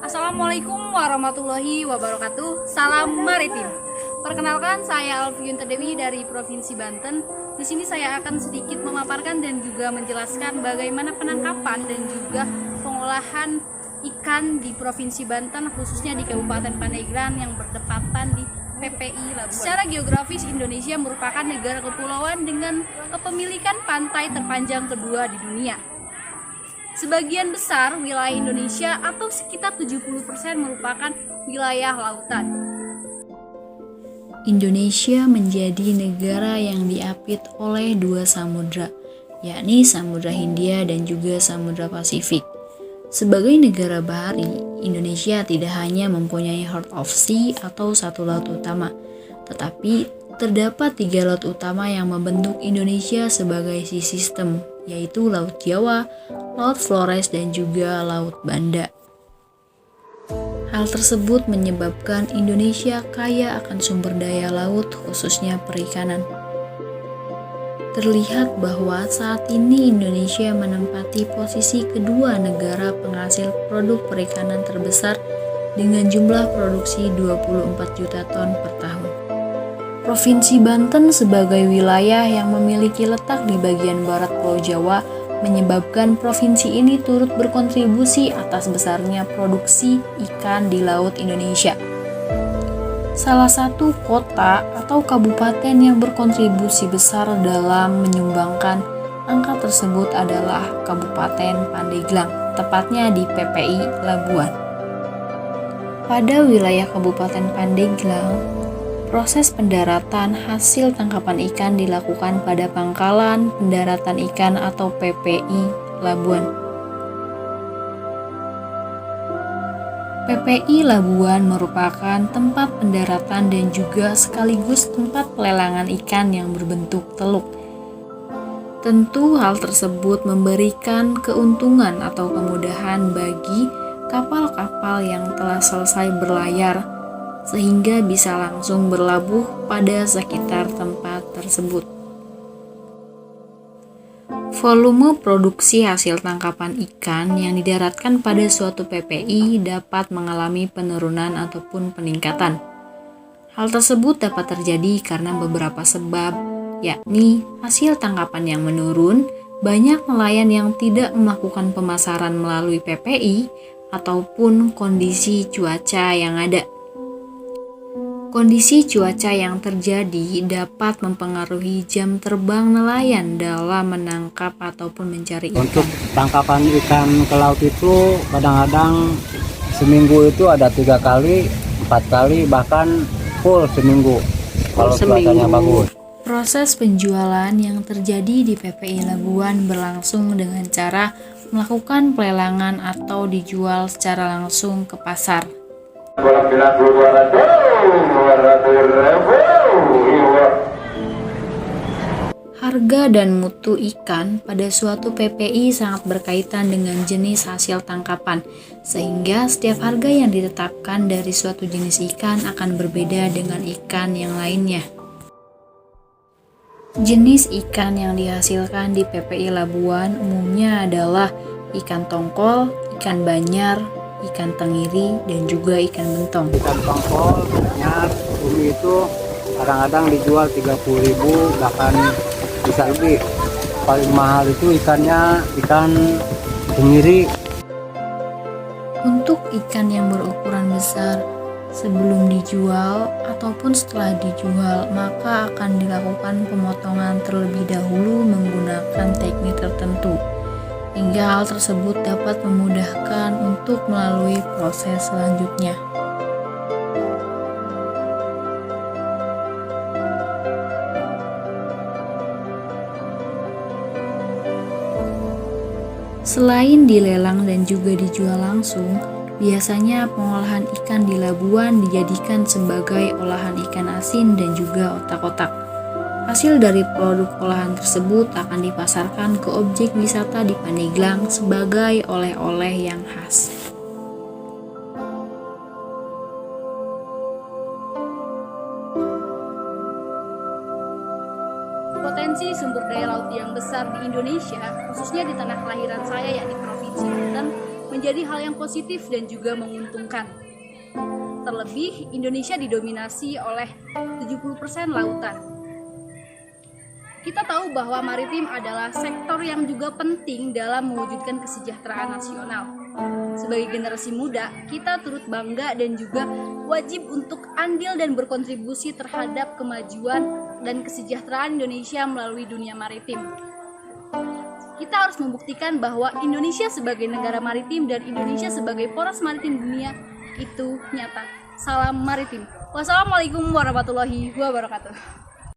Assalamualaikum warahmatullahi wabarakatuh. Salam maritim. Perkenalkan, saya Alfiun Tedewi dari Provinsi Banten. Di sini saya akan sedikit memaparkan dan juga menjelaskan bagaimana penangkapan dan juga pengolahan ikan di Provinsi Banten, khususnya di Kabupaten Pandeglang yang berdekatan di PPI Labuan. Secara geografis, Indonesia merupakan negara kepulauan dengan kepemilikan pantai terpanjang kedua di dunia. Sebagian besar wilayah Indonesia atau sekitar 70% merupakan wilayah lautan. Indonesia menjadi negara yang diapit oleh dua samudra, yakni Samudra Hindia dan juga Samudra Pasifik. Sebagai negara bahari, Indonesia tidak hanya mempunyai Heart of Sea atau satu laut utama, tetapi terdapat tiga laut utama yang membentuk Indonesia sebagai sea system, yaitu Laut Jawa, Laut Flores, dan juga Laut Banda. Hal tersebut menyebabkan Indonesia kaya akan sumber daya laut, khususnya perikanan. Terlihat bahwa saat ini Indonesia menempati posisi kedua negara penghasil produk perikanan terbesar dengan jumlah produksi 24 juta ton per tahun. Provinsi Banten sebagai wilayah yang memiliki letak di bagian barat Pulau Jawa menyebabkan provinsi ini turut berkontribusi atas besarnya produksi ikan di Laut Indonesia. Salah satu kota atau kabupaten yang berkontribusi besar dalam menyumbangkan angka tersebut adalah Kabupaten Pandeglang, tepatnya di PPI Labuan. Pada wilayah Kabupaten Pandeglang, proses pendaratan hasil tangkapan ikan dilakukan pada Pangkalan Pendaratan Ikan atau PPI Labuan. PPI Labuan merupakan tempat pendaratan dan juga sekaligus tempat pelelangan ikan yang berbentuk teluk. Tentu hal tersebut memberikan keuntungan atau kemudahan bagi kapal-kapal yang telah selesai berlayar, sehingga bisa langsung berlabuh pada sekitar tempat tersebut. Volume produksi hasil tangkapan ikan yang didaratkan pada suatu PPI dapat mengalami penurunan ataupun peningkatan. Hal tersebut dapat terjadi karena beberapa sebab, yakni hasil tangkapan yang menurun, banyak nelayan yang tidak melakukan pemasaran melalui PPI, ataupun kondisi cuaca yang ada. Kondisi cuaca yang terjadi dapat mempengaruhi jam terbang nelayan dalam menangkap ataupun mencari ikan. Untuk tangkapan ikan ke laut itu kadang-kadang seminggu itu ada 3 kali, 4 kali, bahkan full seminggu kalau cuacanya bagus. Proses penjualan yang terjadi di PPI Labuan berlangsung dengan cara melakukan pelelangan atau dijual secara langsung ke pasar. Harga dan mutu ikan pada suatu PPI sangat berkaitan dengan jenis hasil tangkapan, sehingga setiap harga yang ditetapkan dari suatu jenis ikan akan berbeda dengan ikan yang lainnya. Jenis ikan yang dihasilkan di PPI Labuan umumnya adalah ikan tongkol, ikan banyar, ikan tenggiri, dan juga ikan bentong. Ikan tongkol, banyar, umi itu kadang-kadang dijual 30.000, bahkan bisa lebih. Paling mahal itu ikannya ikan tenggiri. Untuk ikan yang berukuran besar, sebelum dijual ataupun setelah dijual, maka akan dilakukan pemotongan terlebih dahulu menggunakan teknik tertentu, hingga hal tersebut dapat memudahkan untuk melalui proses selanjutnya. Selain dilelang dan juga dijual langsung, biasanya pengolahan ikan di Labuan dijadikan sebagai olahan ikan asin dan juga otak-otak. Hasil dari produk olahan tersebut akan dipasarkan ke objek wisata di Pandeglang sebagai oleh-oleh yang khas. Potensi sumber daya laut yang besar di Indonesia, khususnya di tanah kelahiran saya yakni Provinsi Banten, menjadi hal yang positif dan juga menguntungkan. Terlebih, Indonesia didominasi oleh 70% lautan. Kita tahu bahwa maritim adalah sektor yang juga penting dalam mewujudkan kesejahteraan nasional. Sebagai generasi muda, kita turut bangga dan juga wajib untuk andil dan berkontribusi terhadap kemajuan dan kesejahteraan Indonesia melalui dunia maritim. Kita harus membuktikan bahwa Indonesia sebagai negara maritim dan Indonesia sebagai poros maritim dunia itu nyata. Salam maritim. Wassalamualaikum warahmatullahi wabarakatuh.